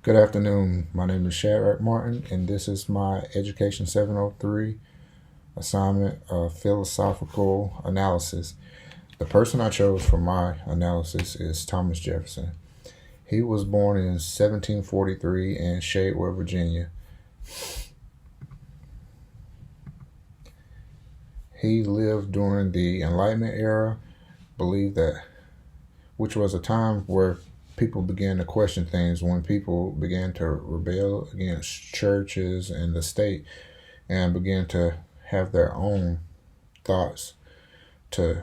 Good afternoon. My name is Shadrach Martin, and this is my Education 703 assignment of philosophical analysis. The person I chose for my analysis is Thomas Jefferson. He was born in 1743 in Shadewell, Virginia. He lived during the Enlightenment era, believed that, which was a time where people began to question things, when people began to rebel against churches and the state and began to have their own thoughts to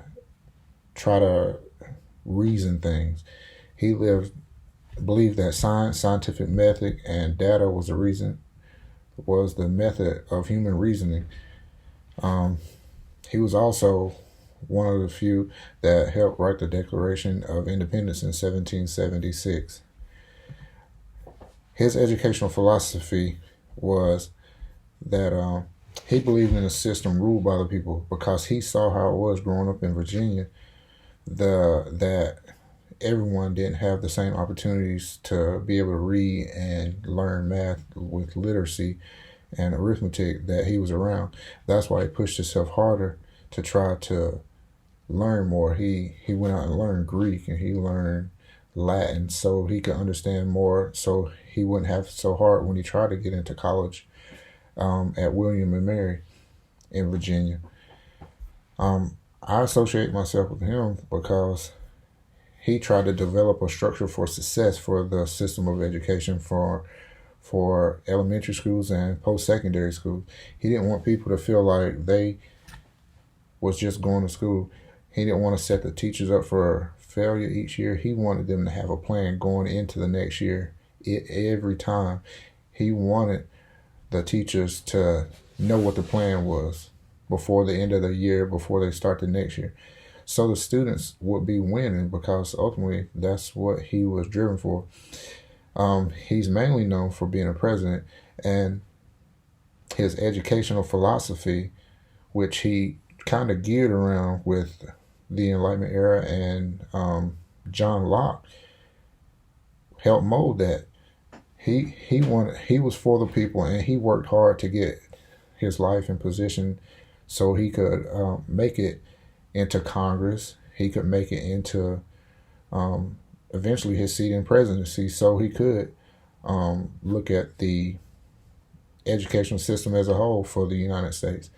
try to reason things. He believed that science, scientific method, and data was the method of human reasoning. He was also one of the few that helped write the Declaration of Independence in 1776. His educational philosophy was that he believed in a system ruled by the people, because he saw how it was growing up in Virginia, that everyone didn't have the same opportunities to be able to read and learn math with literacy and arithmetic that he was around. That's why he pushed himself harder to try to learn more. He went out and learned Greek, and he learned Latin so he could understand more, so he wouldn't have so hard when he tried to get into college at William and Mary in Virginia. I associate myself with him because he tried to develop a structure for success for the system of education for elementary schools and post-secondary schools. He didn't want people to feel like they was just going to school. He didn't want to set the teachers up for failure each year. He wanted them to have a plan going into the next year. Every time, he wanted the teachers to know what the plan was before the end of the year, before they start the next year. So the students would be winning, because ultimately that's what he was driven for. He's mainly known for being a president, and his educational philosophy, which he kind of geared around with the Enlightenment era and John Locke, helped mold that. He was for the people, and he worked hard to get his life in position so he could make it into Congress. He could make it into eventually his seat in presidency, so he could look at the educational system as a whole for the United States.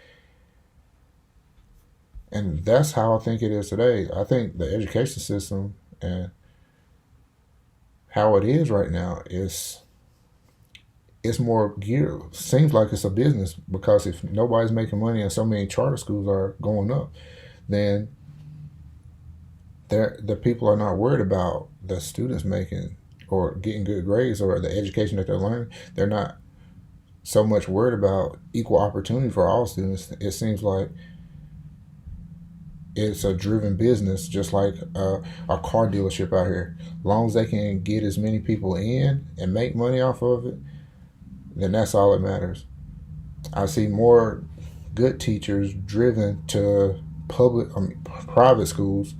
And that's how I think it is today. I think the education system and how it is right now is it's more geared. Seems like it's a business, because if nobody's making money and so many charter schools are going up, then the people are not worried about the students making or getting good grades or the education that they're learning. They're not so much worried about equal opportunity for all students. It seems like it's a driven business, just like a car dealership out here. As long as they can get as many people in and make money off of it, then that's all that matters. I see more good teachers driven to private schools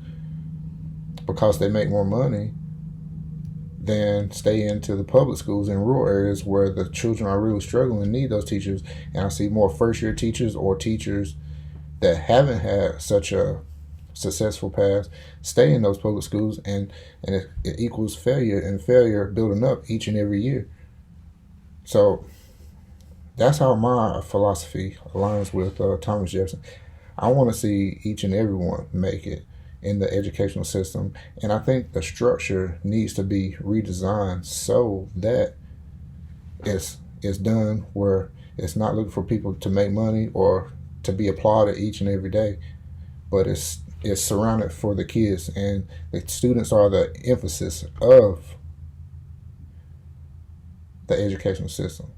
because they make more money than stay into the public schools in rural areas where the children are really struggling and need those teachers. And I see more first-year teachers or teachers that haven't had such a successful path stay in those public schools, and it equals failure, and failure building up each and every year. So that's how my philosophy aligns with Thomas Jefferson. I want to see each and everyone make it in the educational system, and I think the structure needs to be redesigned so that it's done where it's not looking for people to make money or to be applauded each and every day, but it's surrounded for the kids, and the students are the emphasis of the educational system.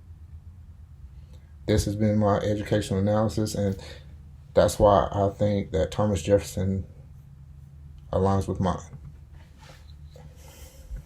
This has been my educational analysis, and that's why I think that Thomas Jefferson aligns with mine.